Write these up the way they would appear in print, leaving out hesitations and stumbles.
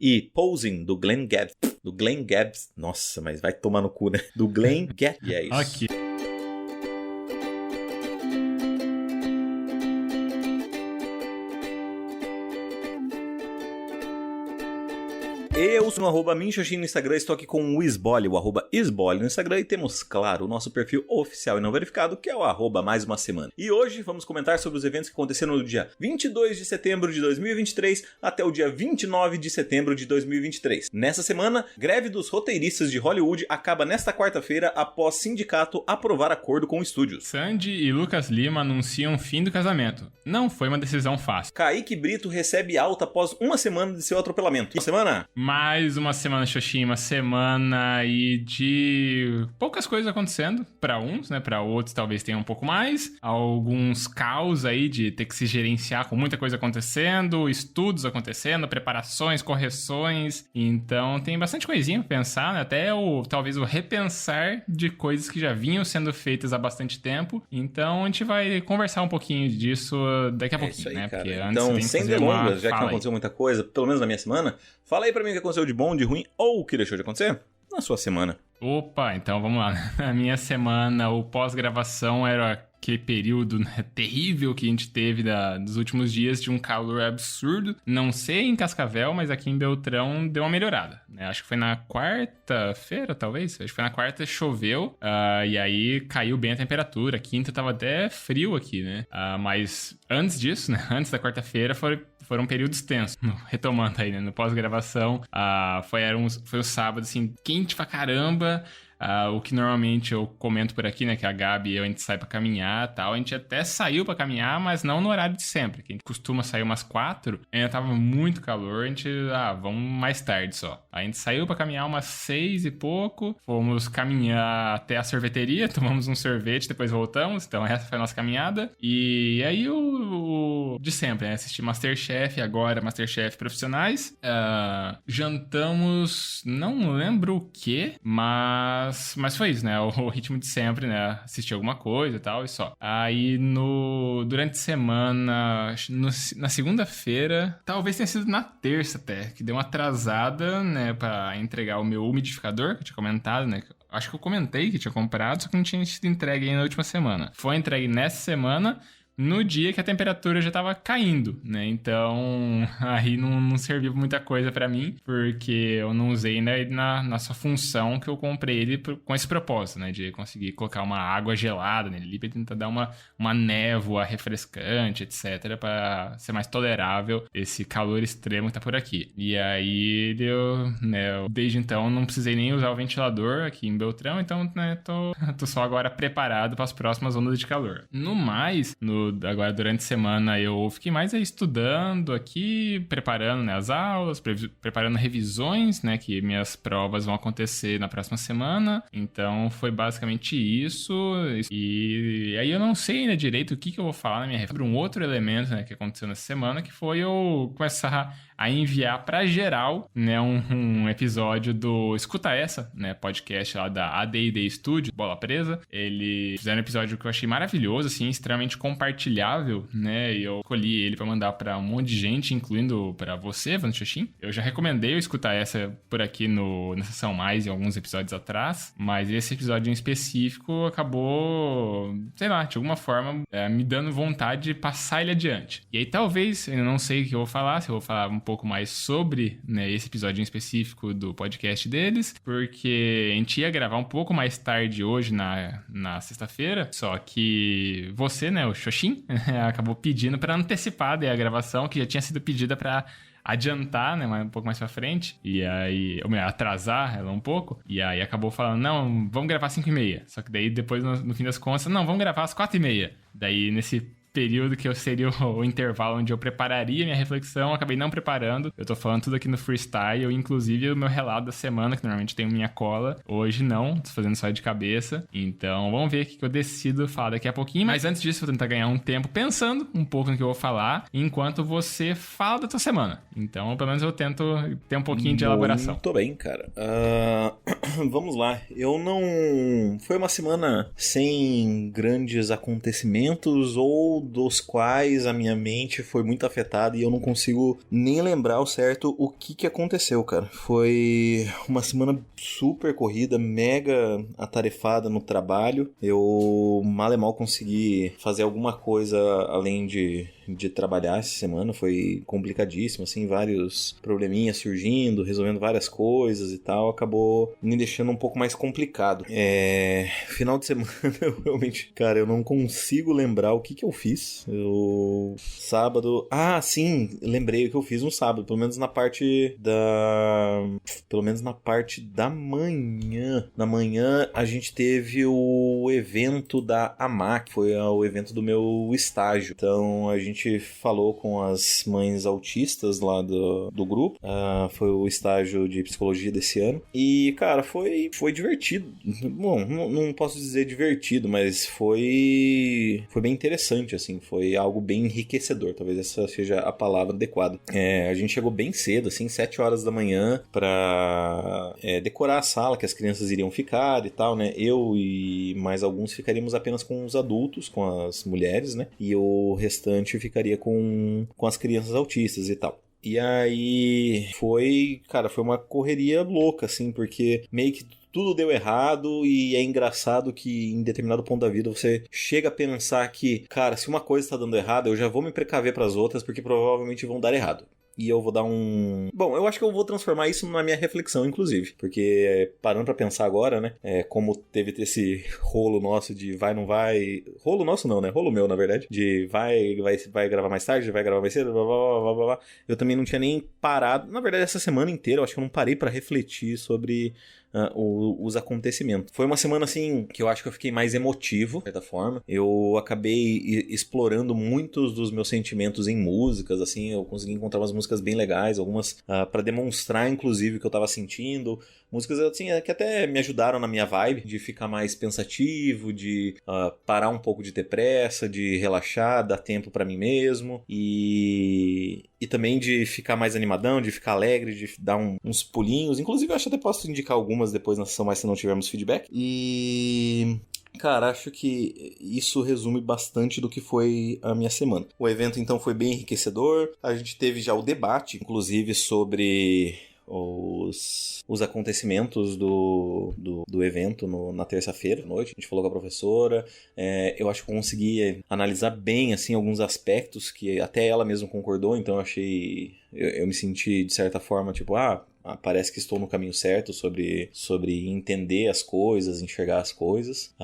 e Posing, do Glenn Gabb. Do Glenn Gabb. Nossa, mas vai tomar no cu, né? Do Glenn Gabb. E é isso. Ok. Eu sou no @minxoxin no Instagram, estou aqui com o Isbole, o @isbole no Instagram, e temos, claro, o nosso perfil oficial e não verificado, que é o @mais uma semana. E hoje vamos comentar sobre os eventos que aconteceram no dia 22 de setembro de 2023 até o dia 29 de setembro de 2023. Nessa semana, greve dos roteiristas de Hollywood acaba nesta quarta-feira após sindicato aprovar acordo com estúdios. Sandy e Lucas Lima anunciam o fim do casamento. Não foi uma decisão fácil. Kaique Brito recebe alta após uma semana de seu atropelamento. Uma semana? Mais uma semana, Xoxin, uma semana aí de poucas coisas acontecendo, pra uns, né, pra outros talvez tenha um pouco mais, alguns caos aí de ter que se gerenciar com muita coisa acontecendo, estudos acontecendo, preparações, correções, então tem bastante coisinha pra pensar, né, até talvez o repensar de coisas que já vinham sendo feitas há bastante tempo, então a gente vai conversar um pouquinho disso daqui a pouquinho, isso aí, né, cara. porque antes então, tem que sem fazer delongas, já que não fala aconteceu muita coisa, pelo menos na minha semana, fala aí pra mim o que aconteceu de bom, de ruim ou o que deixou de acontecer na sua semana. Opa, então vamos lá. Na minha semana, o pós-gravação era aquele período, né, terrível que a gente teve dos últimos dias de um calor absurdo. Não sei em Cascavel, mas aqui em Beltrão deu uma melhorada, né? Acho que foi na quarta-feira, talvez. Acho que foi na quarta, choveu, e aí caiu bem a temperatura. Quinta tava até frio aqui, né? Mas antes disso, né, antes da quarta-feira, foram períodos tensos. Retomando aí, né, no pós-gravação, foi o sábado, assim, quente pra caramba. O que normalmente eu comento por aqui, né, que a Gabi e eu, a gente sai pra caminhar e tal, a gente até saiu pra caminhar, mas não no horário de sempre, que a gente costuma sair umas 4, ainda tava muito calor, a gente, vamos mais tarde só. A gente saiu pra caminhar umas 6 e pouco, fomos caminhar até a sorveteria, tomamos um sorvete, depois voltamos, então essa foi a nossa caminhada, e aí o de sempre, né, assisti MasterChef, agora MasterChef Profissionais, jantamos, não lembro o que, mas foi isso, né? O ritmo de sempre, né? Assistir alguma coisa e tal, e só. Aí, durante a semana, na segunda-feira, talvez tenha sido na terça até, que deu uma atrasada, né? Pra entregar o meu umidificador, que eu tinha comentado, né? Acho que eu comentei que tinha comprado, só que não tinha sido entregue aí na última semana. Foi entregue nessa semana, no dia que a temperatura já estava caindo, né? Então, aí não serviu muita coisa para mim, porque eu não usei na sua função que eu comprei ele com esse propósito, né? De conseguir colocar uma água gelada nele para tentar dar uma névoa refrescante, etc, para ser mais tolerável esse calor extremo que tá por aqui. E aí, desde então, não precisei nem usar o ventilador aqui em Beltrão, então, né, tô só agora preparado para as próximas ondas de calor. No mais, agora durante a semana eu fiquei mais aí estudando aqui, preparando, né, as aulas, preparando revisões, né, que minhas provas vão acontecer na próxima semana. Então foi basicamente isso. E aí eu não sei ainda direito o que eu vou falar na minha revista. Um outro elemento, né, que aconteceu nessa semana, que foi eu começar a enviar pra geral, né, um episódio do Escuta Essa, né, podcast lá da AD&D Studio, Bola Presa. Eles fizeram um episódio que eu achei maravilhoso, assim, extremamente compartilhável, né, e eu escolhi ele pra mandar pra um monte de gente, incluindo pra você, Vando Xoxin. Eu já recomendei o Escuta Essa por aqui na Sessão Mais, em alguns episódios atrás, mas esse episódio em específico acabou, sei lá, de alguma forma, me dando vontade de passar ele adiante. E aí talvez, eu não sei o que eu vou falar, se eu vou falar um pouco mais sobre, né, esse episódio em específico do podcast deles, porque a gente ia gravar um pouco mais tarde hoje, na sexta-feira, só que você, né, o Xoxin, acabou pedindo para antecipar daí a gravação, que já tinha sido pedida para adiantar, né, um pouco mais pra frente, e aí, ou melhor, atrasar ela um pouco, e aí acabou falando, não, vamos gravar às 5h30, só que daí depois, no fim das contas, não, vamos gravar às 4h30, daí nesse período que seria o intervalo onde eu prepararia minha reflexão, eu acabei não preparando. Eu tô falando tudo aqui no freestyle, inclusive o meu relato da semana, que normalmente tenho minha cola. Hoje não, tô fazendo só de cabeça. Então, vamos ver o que eu decido falar daqui a pouquinho. Mas antes disso, eu vou tentar ganhar um tempo pensando um pouco no que eu vou falar, enquanto você fala da tua semana. Então, pelo menos eu tento ter um pouquinho de elaboração. Muito bem, cara. vamos lá. Eu não... Foi uma semana sem grandes acontecimentos ou dos quais a minha mente foi muito afetada e eu não consigo nem lembrar ao certo o que aconteceu, cara. Foi uma semana super corrida, mega atarefada no trabalho. Eu mal e mal consegui fazer alguma coisa além de trabalhar essa semana. Foi complicadíssimo, assim, vários probleminhas surgindo, resolvendo várias coisas e tal, acabou me deixando um pouco mais complicado. Final de semana, eu realmente, cara, eu não consigo lembrar o que eu fiz. Sábado... Ah, sim, lembrei o que eu fiz no sábado, pelo menos na parte da manhã. Na manhã, a gente teve o evento da AMAC, foi o evento do meu estágio. Então, a gente falou com as mães autistas lá do grupo. Foi o estágio de psicologia desse ano. E, cara, foi divertido. Bom, não posso dizer divertido, mas foi bem interessante, assim. Foi algo bem enriquecedor. Talvez essa seja a palavra adequada. A gente chegou bem cedo, assim, 7 horas da manhã, pra decorar a sala que as crianças iriam ficar e tal, né? Eu e mais alguns ficaríamos apenas com os adultos, com as mulheres, né? E o restante ficaria com as crianças autistas e tal. E aí foi uma correria louca, assim, porque meio que tudo deu errado e é engraçado que em determinado ponto da vida você chega a pensar que, cara, se uma coisa está dando errado, eu já vou me precaver para as outras porque provavelmente vão dar errado. E eu vou dar um... Bom, eu acho que eu vou transformar isso na minha reflexão, inclusive. Porque, parando pra pensar agora, né? Como teve esse rolo nosso de vai, não vai... Rolo nosso não, né? Rolo meu, na verdade. De vai gravar mais tarde, vai gravar mais cedo, blá, blá, blá, blá, blá. Eu também não tinha nem parado. Na verdade, essa semana inteira, eu acho que eu não parei pra refletir sobre... os acontecimentos. Foi uma semana, assim, que eu acho que eu fiquei mais emotivo, de certa forma. Eu acabei explorando muitos dos meus sentimentos em músicas, assim. Eu consegui encontrar umas músicas bem legais, algumas para demonstrar, inclusive, o que eu tava sentindo. Músicas, assim, que até me ajudaram na minha vibe, de ficar mais pensativo, de parar um pouco de ter pressa, de relaxar, dar tempo pra mim mesmo. E também de ficar mais animadão, de ficar alegre, de dar uns pulinhos. Inclusive, eu acho que até posso indicar algumas depois na sessão, mais se não tivermos feedback. E... cara, acho que isso resume bastante do que foi a minha semana. O evento, então, foi bem enriquecedor. A gente teve já o debate, inclusive, sobre... os acontecimentos do evento na terça-feira à noite. A gente falou com a professora. Eu acho que eu consegui analisar bem, assim, alguns aspectos que até ela mesma concordou. Então eu me senti, de certa forma, tipo, parece que estou no caminho certo sobre entender as coisas, enxergar as coisas.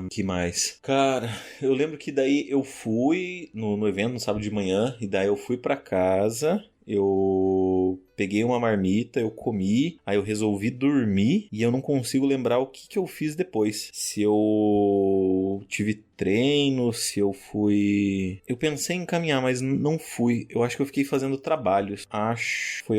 Que mais? Cara, eu lembro que daí eu fui no evento no sábado de manhã, e daí eu fui pra casa, eu peguei uma marmita, eu comi, aí eu resolvi dormir e eu não consigo lembrar o que eu fiz depois. Se eu tive treino, se eu fui... Eu pensei em caminhar, mas não fui. Eu acho que eu fiquei fazendo trabalhos.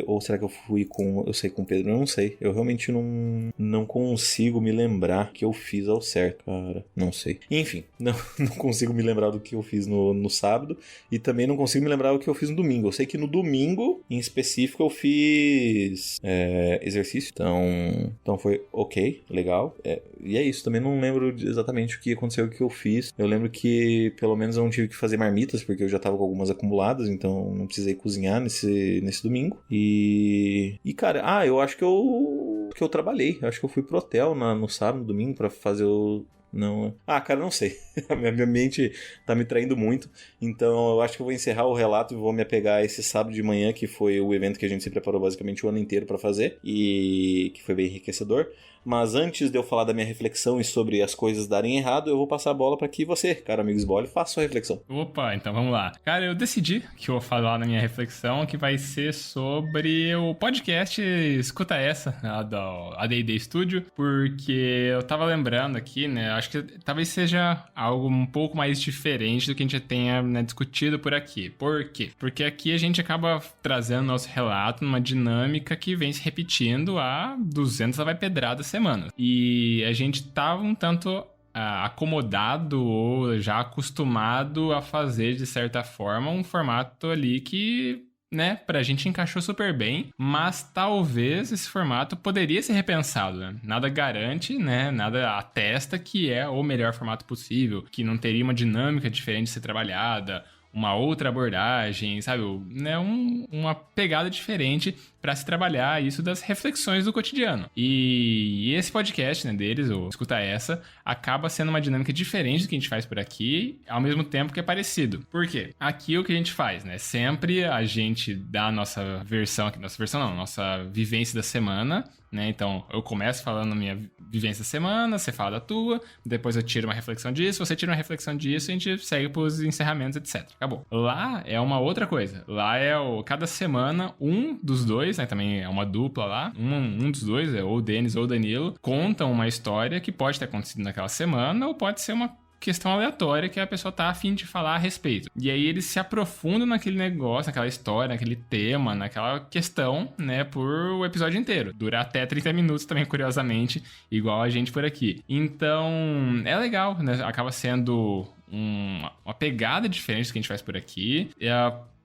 Ou será que eu fui com o Pedro? Eu não sei. Eu realmente não consigo me lembrar o que eu fiz ao certo, cara. Não sei. Enfim, não consigo me lembrar do que eu fiz no sábado e também não consigo me lembrar do que eu fiz no domingo. Eu sei que no domingo, em específico, eu fiz exercício. Então foi ok, legal. E é isso. Também não lembro exatamente o que aconteceu, o que eu fiz. Eu lembro que pelo menos eu não tive que fazer marmitas, porque eu já tava com algumas acumuladas, então não precisei cozinhar nesse domingo. E cara, eu acho que eu trabalhei. Eu acho que eu fui pro hotel no sábado, domingo, pra fazer o... Não. Cara, não sei. A minha mente tá me traindo muito. Então eu acho que eu vou encerrar o relato e vou me apegar a esse sábado de manhã, que foi o evento que a gente se preparou basicamente o ano inteiro pra fazer e que foi bem enriquecedor. Mas antes de eu falar da minha reflexão e sobre as coisas darem errado, eu vou passar a bola para que você, cara amigo Sbole, faça sua reflexão. Opa, então vamos lá. Cara, eu decidi que eu vou falar na minha reflexão, que vai ser sobre o podcast Escuta Essa, da AD&D Studio, porque eu tava lembrando aqui, né, acho que talvez seja algo um pouco mais diferente do que a gente já tenha, né, discutido por aqui. Por quê? Porque aqui a gente acaba trazendo nosso relato numa dinâmica que vem se repetindo há 200 vai pedrada semana. E a gente tava um tanto acomodado ou já acostumado a fazer, de certa forma, um formato ali que né, pra gente encaixou super bem, mas talvez esse formato poderia ser repensado, né? Nada garante, né, nada atesta que é o melhor formato possível, que não teria uma dinâmica diferente de ser trabalhada, uma outra abordagem, sabe? Né? Uma pegada diferente para se trabalhar isso das reflexões do cotidiano. E esse podcast, né, deles, o Escuta Essa, acaba sendo uma dinâmica diferente do que a gente faz por aqui, ao mesmo tempo que é parecido. Por quê? Aqui o que a gente faz, né? Sempre a gente dá a nossa nossa vivência da semana, né? Então, eu começo falando a minha vivência da semana, você fala da tua, depois eu tiro uma reflexão disso, você tira uma reflexão disso, a gente segue pros encerramentos, etc. Acabou. Lá é uma outra coisa. Lá é cada semana, um dos dois, né? Também é uma dupla lá. Um dos dois, ou o Denis ou o Danilo, contam uma história que pode ter acontecido naquela semana ou pode ser uma questão aleatória que a pessoa tá a fim de falar a respeito. E aí eles se aprofundam naquele negócio, naquela história, naquele tema, naquela questão, né, por o episódio inteiro. Dura até 30 minutos também, curiosamente, igual a gente por aqui. Então, é legal, né? Acaba sendo uma pegada diferente do que a gente faz por aqui.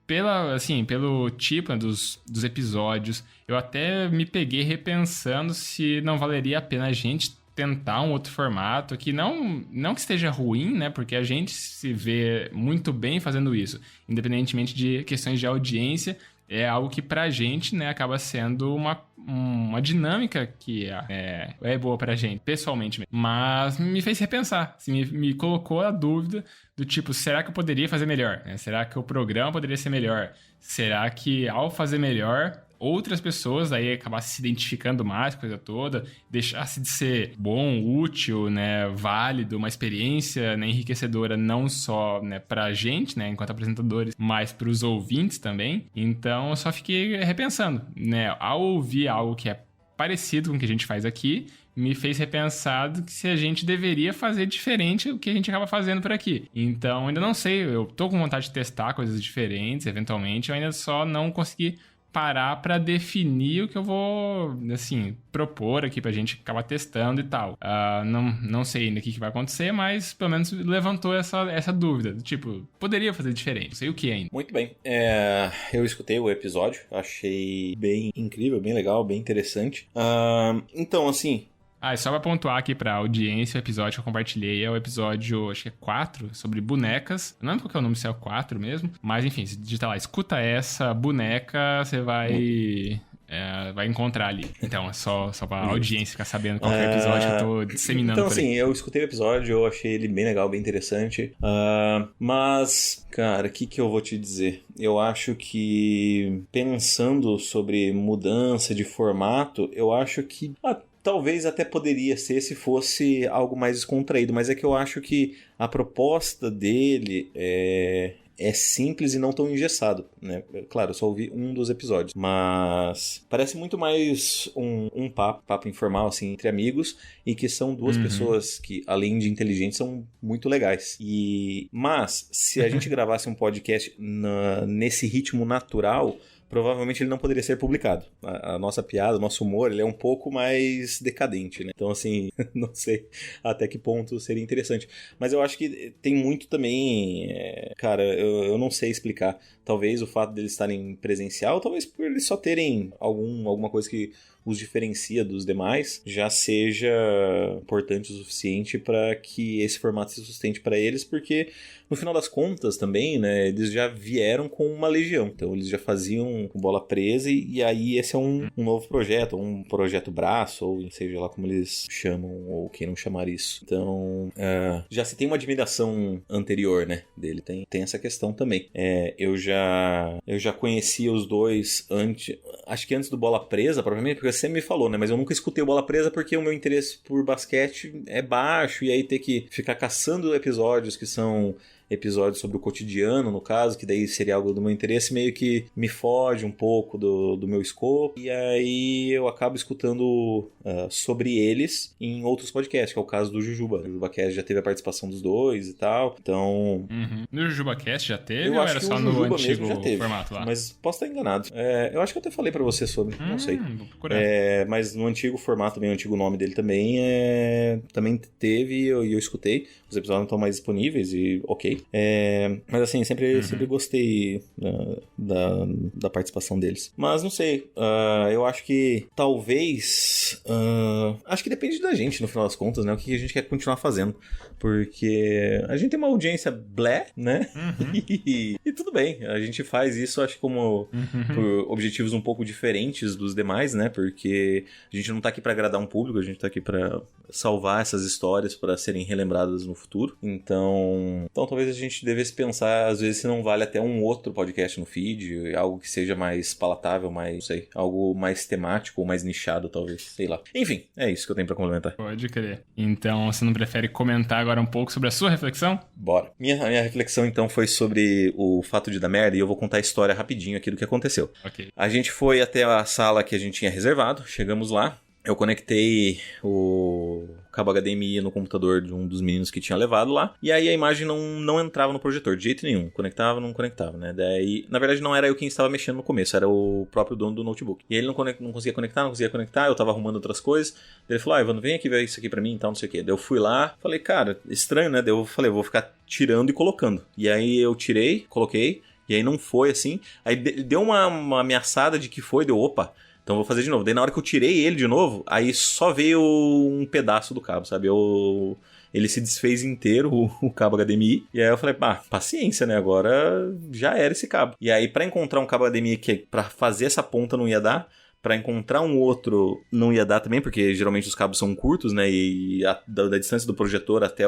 Pelo tipo, né, dos episódios, eu até me peguei repensando se não valeria a pena a gente tentar um outro formato que não que esteja ruim, né? Porque a gente se vê muito bem fazendo isso, independentemente de questões de audiência. É algo que pra gente, né, acaba sendo uma dinâmica que é boa pra gente, pessoalmente mesmo. Mas me fez repensar, assim, me colocou a dúvida do tipo, será que eu poderia fazer melhor? Né? Será que o programa poderia ser melhor? Será que ao fazer melhor, outras pessoas aí acabassem se identificando mais, coisa toda, deixasse de ser bom, útil, né, válido, uma experiência, né, enriquecedora não só, né, pra gente, né, enquanto apresentadores, mas pros ouvintes também. Então eu só fiquei repensando, né, ao ouvir algo que é parecido com o que a gente faz aqui, me fez repensar que se a gente deveria fazer diferente o que a gente acaba fazendo por aqui. Então ainda não sei, eu tô com vontade de testar coisas diferentes, eventualmente, eu ainda só não consegui parar para definir o que eu vou, assim, propor aqui pra gente acabar testando e tal. Não sei ainda o que vai acontecer, mas pelo menos levantou essa dúvida. Tipo, poderia fazer diferente, não sei o que ainda. Muito bem. Eu escutei o episódio, achei bem incrível, bem legal, bem interessante. Então, assim... E só pra pontuar aqui pra audiência, o episódio que eu compartilhei é o episódio, acho que é 4, sobre bonecas. Eu não lembro qual que é o nome, se é o 4 mesmo. Mas enfim, se digitar lá, escuta essa boneca, você vai encontrar ali. Então, é só pra audiência ficar sabendo qual que é o episódio que eu tô disseminando. Então, por aí. assim, eu escutei o episódio, eu achei ele bem legal, bem interessante. Mas, cara, o que eu vou te dizer? Eu acho que, pensando sobre mudança de formato, eu acho que... talvez até poderia ser se fosse algo mais descontraído, mas é que eu acho que a proposta dele é simples e não tão engessado, né? Claro, eu só ouvi um dos episódios, mas parece muito mais um papo informal, assim, entre amigos, e que são duas pessoas que, além de inteligentes, são muito legais. Mas, se a gente gravasse um podcast nesse ritmo natural, provavelmente ele não poderia ser publicado. A nossa piada, o nosso humor, ele é um pouco mais decadente, né? Então, assim, não sei até que ponto seria interessante. Mas eu acho que tem muito também... cara, eu não sei explicar. Talvez o fato deles estarem presencial, talvez por eles só terem alguma coisa que os diferencia dos demais, já seja importante o suficiente para que esse formato se sustente para eles, porque no final das contas também, né, eles já vieram com uma legião, então eles já faziam com bola presa e aí esse é um novo projeto, um projeto braço, ou seja lá como eles chamam, ou quem não chamar isso. Então, já se tem uma admiração anterior, né, dele, tem essa questão também. Eu já conhecia os dois acho que antes do Bola Presa, provavelmente, porque você me falou, né? Mas eu nunca escutei o Bola Presa porque o meu interesse por basquete é baixo, e aí ter que ficar caçando episódios que são episódios sobre o cotidiano, no caso, que daí seria algo do meu interesse, meio que me foge um pouco do meu escopo, e aí eu acabo escutando sobre eles em outros podcasts, que é o caso do Jujuba. O JujubaCast já teve a participação dos dois e tal, então... No JujubaCast já teve, eu ou acho era que só o no Jujuba antigo mesmo já teve, formato lá? mas posso estar enganado. Eu acho que eu até falei pra você sobre, não sei. Vou procurar. Mas no antigo formato, também o antigo nome dele também teve, e eu escutei. Os episódios não estão mais disponíveis e ok, aqui. Mas assim, sempre gostei da participação deles. Mas não sei, eu acho que talvez... acho que depende da gente, no final das contas, né? O que a gente quer continuar fazendo. Porque a gente tem uma audiência blé, né? E tudo bem, a gente faz isso, acho, como por objetivos um pouco diferentes dos demais, né? Porque a gente não tá aqui pra agradar um público, a gente tá aqui pra salvar essas histórias pra serem relembradas no futuro. Então talvez a gente devesse pensar, às vezes, se não vale até um outro podcast no feed, algo que seja mais palatável, mais, não sei, algo mais temático ou mais nichado, talvez, sei lá. Enfim, é isso que eu tenho pra complementar. Pode crer. Então, você não prefere comentar agora um pouco sobre a sua reflexão? Bora. Minha reflexão, então, foi sobre o fato de dar merda, e eu vou contar a história rapidinho aqui do que aconteceu. Ok. A gente foi até a sala que a gente tinha reservado, chegamos lá, eu conectei o cabo HDMI no computador de um dos meninos que tinha levado lá, e aí a imagem não entrava no projetor, de jeito nenhum, não conectava, né? Daí, na verdade, não era eu quem estava mexendo no começo, era o próprio dono do notebook. E aí ele não conseguia conectar, eu tava arrumando outras coisas, daí ele falou, Evandro, vem aqui ver isso aqui pra mim e tal, não sei o quê. Daí eu fui lá, falei, cara, estranho, né? Daí eu falei, vou ficar tirando e colocando. E aí eu tirei, coloquei, e aí não foi assim, aí deu uma ameaçada de que foi, deu, opa, então eu vou fazer de novo. Daí na hora que eu tirei ele de novo, aí só veio um pedaço do cabo, sabe? Ele se desfez inteiro, o cabo HDMI. E aí eu falei, paciência, né? Agora já era esse cabo. E aí pra encontrar um cabo HDMI que pra fazer essa ponta não ia dar, pra encontrar um outro não ia dar também, porque geralmente os cabos são curtos, né? E da distância do projetor até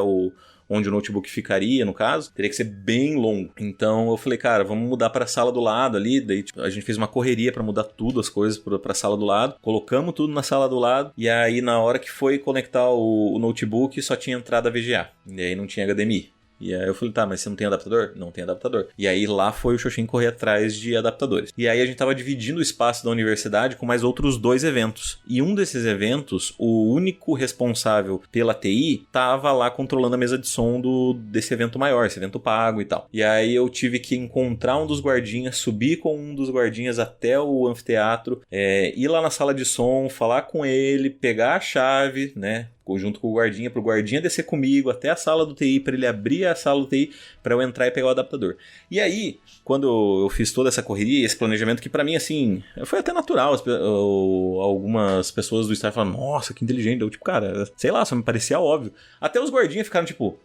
onde o notebook ficaria, no caso, teria que ser bem longo. Então eu falei, cara, vamos mudar pra sala do lado ali. Daí a gente fez uma correria pra mudar tudo, as coisas pra sala do lado. Colocamos tudo na sala do lado. E aí na hora que foi conectar o notebook, só tinha entrada VGA. E aí não tinha HDMI. E aí eu falei, tá, mas você não tem adaptador? Não tem adaptador. E aí lá foi o Xoxin correr atrás de adaptadores. E aí a gente tava dividindo o espaço da universidade com mais outros 2 eventos. E um desses eventos, o único responsável pela TI, tava lá controlando a mesa de som desse evento maior, esse evento pago e tal. E aí eu tive que encontrar um dos guardinhas, subir com um dos guardinhas até o anfiteatro, ir lá na sala de som, falar com ele, pegar a chave, né? Junto com o guardinha, pro guardinha descer comigo até a sala do TI, para ele abrir a sala do TI, para eu entrar e pegar o adaptador. E aí, quando eu fiz toda essa correria, esse planejamento, que para mim, assim, foi até natural, algumas pessoas do staff falaram, nossa, que inteligente, eu tipo, cara, sei lá, só me parecia óbvio. Até os guardinhas ficaram tipo,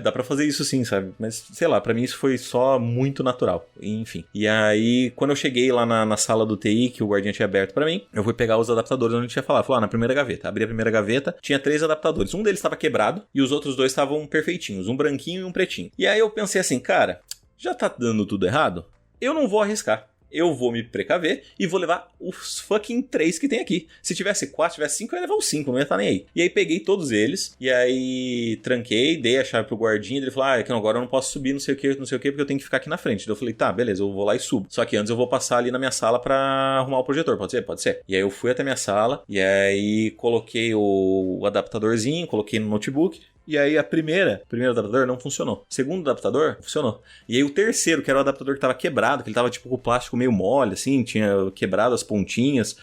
dá pra fazer isso sim, sabe? Mas, sei lá, pra mim isso foi só muito natural. Enfim. E aí, quando eu cheguei lá na sala do TI, que o guardinha tinha aberto pra mim, eu fui pegar os adaptadores onde tinha falado. Falei, na primeira gaveta. Abri a primeira gaveta, tinha 3 adaptadores. Um deles estava quebrado e os outros 2 estavam perfeitinhos. Um branquinho e um pretinho. E aí eu pensei assim, cara, já tá dando tudo errado? Eu não vou arriscar. Eu vou me precaver e vou levar os fucking 3 que tem aqui. Se tivesse 4, tivesse 5, eu ia levar os 5, não ia estar nem aí. E aí peguei todos eles, e aí tranquei, dei a chave pro guardinha, ele falou, que agora eu não posso subir, não sei o que, porque eu tenho que ficar aqui na frente. Daí eu falei, tá, beleza, eu vou lá e subo. Só que antes eu vou passar ali na minha sala pra arrumar o projetor, pode ser? Pode ser. E aí eu fui até minha sala, e aí coloquei o adaptadorzinho, coloquei no notebook. E aí o primeiro adaptador não funcionou. O segundo adaptador funcionou. E aí o terceiro, que era o adaptador que tava quebrado, que ele tava tipo com o plástico meio mole, assim, tinha quebrado as pontinhas.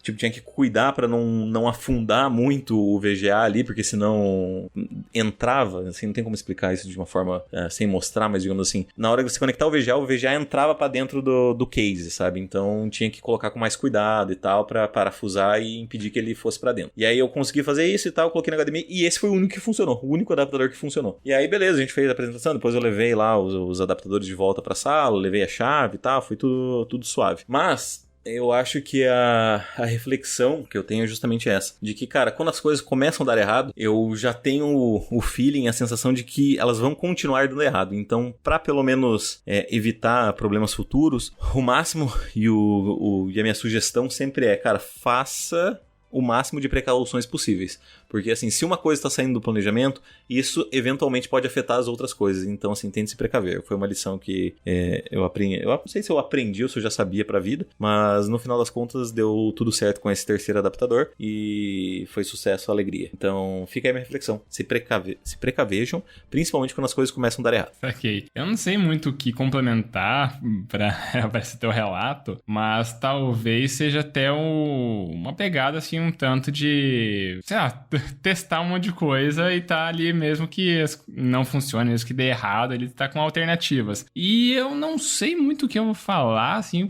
Tinha que cuidar pra não afundar muito o VGA ali, porque senão entrava, assim, não tem como explicar isso de uma forma sem mostrar, mas digamos assim, na hora de você conectar o VGA entrava pra dentro do case, sabe? Então tinha que colocar com mais cuidado e tal, pra parafusar e impedir que ele fosse pra dentro. E aí eu consegui fazer isso e tal, coloquei no HDMI, e esse foi o único que funcionou, o único adaptador que funcionou. E aí beleza, a gente fez a apresentação, depois eu levei lá os adaptadores de volta pra sala, levei a chave e tal, foi tudo suave. Mas eu acho que a reflexão que eu tenho é justamente essa. De que, cara, quando as coisas começam a dar errado, eu já tenho o feeling, a sensação de que elas vão continuar dando errado. Então, pra pelo menos evitar problemas futuros, o máximo e a minha sugestão sempre é, cara, faça o máximo de precauções possíveis. Porque, assim, se uma coisa está saindo do planejamento, isso eventualmente pode afetar as outras coisas. Então, assim, tente se precaver. Foi uma lição que eu aprendi. Eu não sei se eu aprendi ou se eu já sabia pra vida, mas no final das contas deu tudo certo com esse terceiro adaptador e foi sucesso, alegria. Então, fica aí a minha reflexão. Se precavejam, principalmente quando as coisas começam a dar errado. Ok. Eu não sei muito o que complementar pra esse teu relato, mas talvez seja até uma pegada, assim, um tanto de, sei lá, testar um monte de coisa e tá ali mesmo que não funcione, mesmo que dê errado, ele tá com alternativas. E eu não sei muito o que eu vou falar, assim,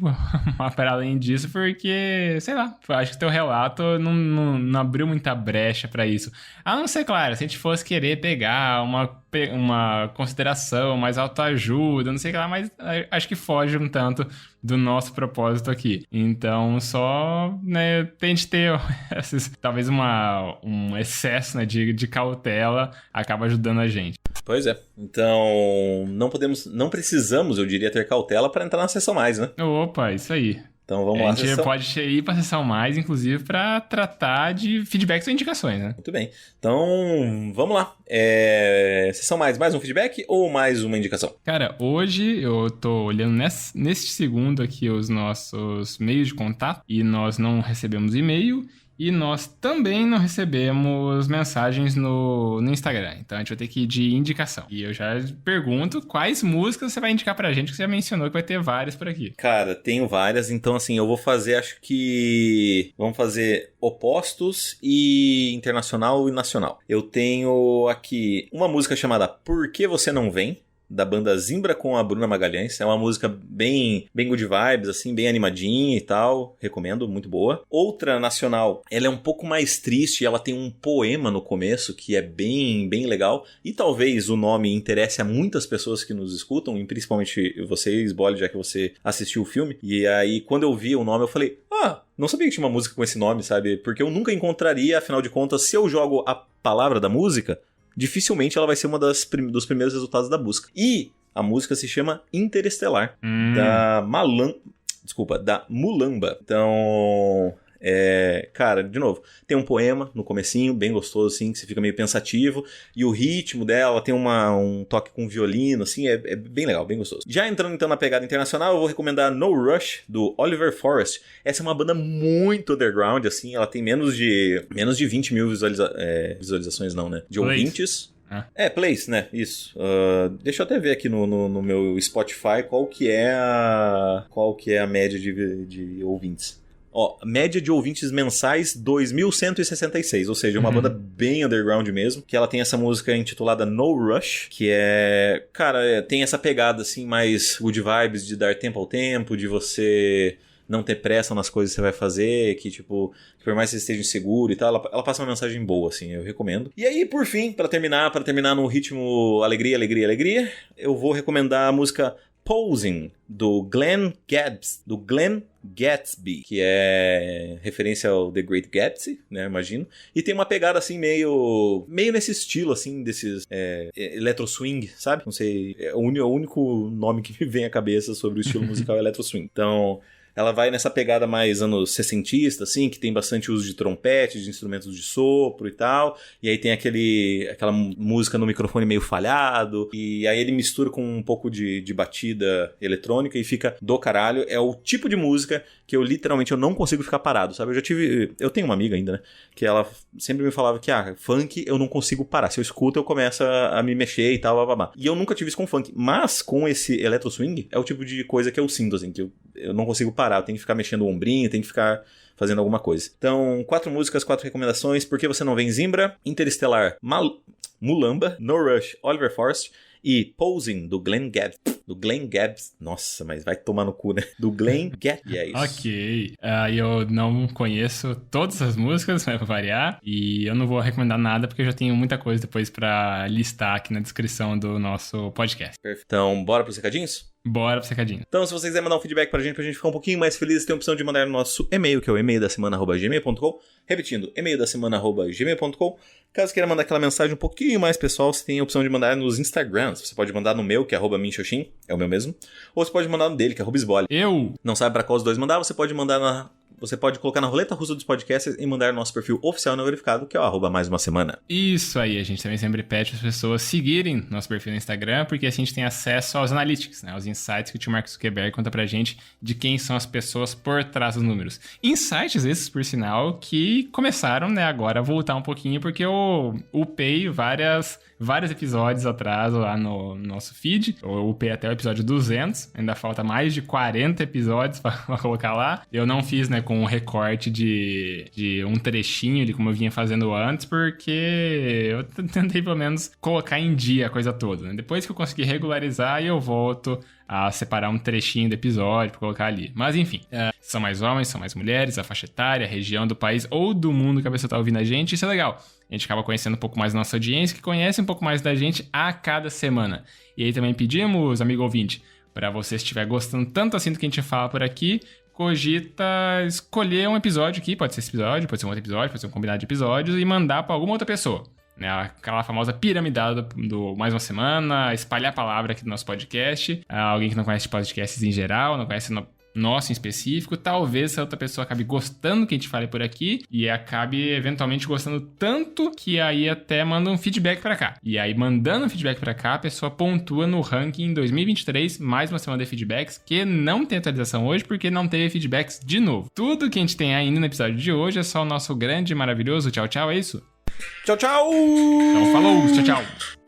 para além disso, porque, sei lá, eu acho que teu relato não abriu muita brecha pra isso. A não ser, claro, se a gente fosse querer pegar uma consideração mais autoajuda, não sei o que lá, mas acho que foge um tanto do nosso propósito aqui. Então, só, né, tente ter talvez um excesso, né, de cautela acaba ajudando a gente. Pois é. Então, não precisamos, eu diria, ter cautela para entrar na sessão mais, né? Opa, isso aí. Então vamos lá. A gente pode ir para a sessão mais, inclusive, para tratar de feedbacks ou indicações, né? Muito bem. Então, vamos lá. Sessão mais um feedback ou mais uma indicação? Cara, hoje eu tô olhando neste segundo aqui os nossos meios de contato e nós não recebemos e-mail. E nós também não recebemos mensagens no Instagram. Então a gente vai ter que ir de indicação. E eu já pergunto quais músicas você vai indicar pra gente, que você já mencionou que vai ter várias por aqui. Cara, tenho várias. Então, assim, eu vou fazer, acho que... Vamos fazer opostos e internacional e nacional. Eu tenho aqui uma música chamada Por Que Você Não Vem? Da banda Zimbra com a Bruna Magalhães. É uma música bem good vibes, assim, bem animadinha e tal. Recomendo, muito boa. Outra nacional, ela é um pouco mais triste, ela tem um poema no começo que é bem legal. E talvez o nome interesse a muitas pessoas que nos escutam, e principalmente você, Sbole, já que você assistiu o filme. E aí, quando eu vi o nome, eu falei, não sabia que tinha uma música com esse nome, sabe? Porque eu nunca encontraria, afinal de contas, se eu jogo a palavra da música, dificilmente ela vai ser uma dos primeiros resultados da busca. E a música se chama Interestelar, da Mulamba. Então, cara, de novo, tem um poema no comecinho, bem gostoso, assim, que você fica meio pensativo, e o ritmo dela tem um toque com violino, assim, é bem legal, bem gostoso. Já entrando então na pegada internacional, eu vou recomendar No Rush, do Oliver Forrest. Essa é uma banda muito underground, assim, ela tem menos de 20 mil visualizações, não, né? De ouvintes. Plays, né? Isso. Deixa eu até ver aqui no meu Spotify qual que é a média de ouvintes. Média de ouvintes mensais 2.166, ou seja, uma banda bem underground mesmo, que ela tem essa música intitulada No Rush, que tem essa pegada assim, mais good vibes, de dar tempo ao tempo, de você não ter pressa nas coisas que você vai fazer, que tipo, por mais que você esteja inseguro e tal, ela passa uma mensagem boa, assim, eu recomendo. E aí, por fim, para terminar no ritmo alegria, eu vou recomendar a música Posing, do Glenn Gatsby, que é referência ao The Great Gatsby, né, imagino. E tem uma pegada assim meio nesse estilo, assim, desses electro swing, sabe? Não sei, é o único nome que me vem à cabeça sobre o estilo musical electro swing. Então, ela vai nessa pegada mais anos 60, assim, que tem bastante uso de trompete, de instrumentos de sopro e tal. E aí tem aquela música no microfone meio falhado. E aí ele mistura com um pouco de batida eletrônica e fica do caralho. É o tipo de música que eu não consigo ficar parado, sabe? Eu tenho uma amiga ainda, né? Que ela sempre me falava que, funk eu não consigo parar. Se eu escuto, eu começo a me mexer e tal, bababá. E eu nunca tive isso com funk. Mas com esse electro swing, é o tipo de coisa que eu sinto, assim, que eu não consigo parar. Eu tenho que ficar mexendo o ombrinho, tenho que ficar fazendo alguma coisa. Então, 4 músicas, 4 recomendações. Por Que Você Não Vem, Zimbra? Interestelar, Mulamba, No Rush, Oliver Forrest e Posing, do Glenn Gatsby. Nossa, mas vai tomar no cu, né? Do Glenn Gatsby, é isso. Ok. Eu não conheço todas as músicas, vai variar. E eu não vou recomendar nada, porque eu já tenho muita coisa depois pra listar aqui na descrição do nosso podcast. Perfeito. Então, bora pros recadinhos? Bora pro secadinho. Então, se você quiser mandar um feedback pra gente ficar um pouquinho mais feliz, tem a opção de mandar no nosso e-mail, que é o e-maildasemana@gmail.com. Repetindo, e-maildasemana@gmail.com. Caso queira mandar aquela mensagem um pouquinho mais pessoal, você tem a opção de mandar nos Instagrams. Você pode mandar no meu, que é @minxoxin, é o meu mesmo. Ou você pode mandar no dele, que é @sbole. Não sabe pra qual os dois mandar, você pode mandar Você pode colocar na roleta russa dos podcasts e mandar no nosso perfil oficial não verificado, que é o @mais uma semana. Isso aí, a gente também sempre pede as pessoas seguirem nosso perfil no Instagram, porque assim a gente tem acesso aos analytics, né? Aos insights que o tio Mark Zuckerberg conta pra gente de quem são as pessoas por trás dos números. Insights esses, por sinal, que começaram, né, agora a voltar um pouquinho, porque eu upei vários episódios atrás lá no nosso feed. Eu upei até o episódio 200, ainda falta mais de 40 episódios pra colocar lá. Eu não fiz, né, com com um recorte de um trechinho de como eu vinha fazendo antes, porque eu tentei pelo menos colocar em dia a coisa toda, né? Depois que eu conseguir regularizar, eu volto a separar um trechinho do episódio pra colocar ali. Mas enfim, são mais homens, são mais mulheres, a faixa etária, a região do país ou do mundo que a pessoa tá ouvindo a gente, isso é legal. A gente acaba conhecendo um pouco mais da nossa audiência, que conhece um pouco mais da gente a cada semana. E aí também pedimos, amigo ouvinte, para você estiver gostando tanto assim do que a gente fala por aqui, cogita escolher um episódio aqui, pode ser esse episódio, pode ser um outro episódio, pode ser um combinado de episódios, e mandar para alguma outra pessoa. Né, aquela famosa piramidada do Mais Uma Semana, espalhar a palavra aqui do nosso podcast. Alguém que não conhece podcasts em geral, não conhece nosso em específico, talvez essa outra pessoa acabe gostando que a gente fale por aqui e acabe eventualmente gostando tanto que aí até manda um feedback pra cá. E aí mandando um feedback pra cá, a pessoa pontua no ranking 2023, mais uma semana de feedbacks, que não tem atualização hoje porque não teve feedbacks de novo. Tudo que a gente tem ainda no episódio de hoje é só o nosso grande e maravilhoso tchau, tchau, é isso? Tchau, tchau! Então falou, tchau, tchau!